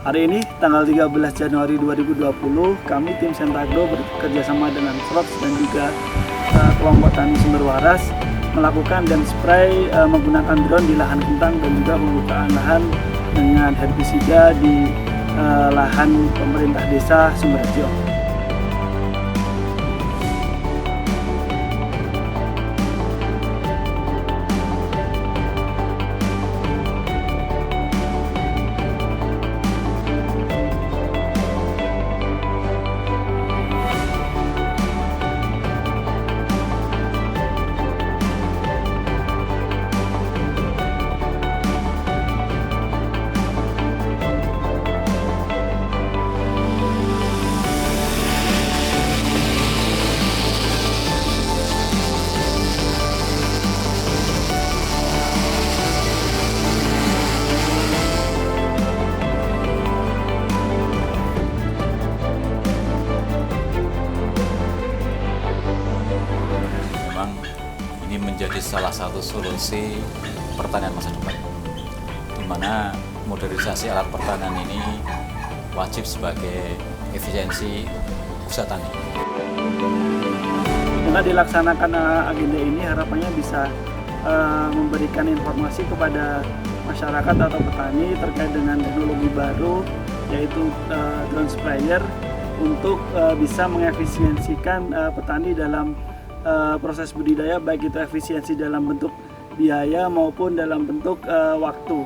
Hari ini tanggal 13 Januari 2020, kami tim Sentagro bekerjasama dengan Frogs dan juga kelompok tani Sumber Waras melakukan dan spray menggunakan drone di lahan kentang dan juga pembukaan lahan dengan herbisida di lahan pemerintah desa Sumberjo. Ini menjadi salah satu solusi pertanian masa depan, di mana modernisasi alat pertanian ini wajib sebagai efisiensi usaha tani. Dengan dilaksanakan agenda ini, harapannya bisa memberikan informasi kepada masyarakat atau petani terkait dengan teknologi baru, yaitu drone sprayer, untuk bisa mengefisiensikan petani dalam proses budidaya, baik itu efisiensi dalam bentuk biaya maupun dalam bentuk waktu.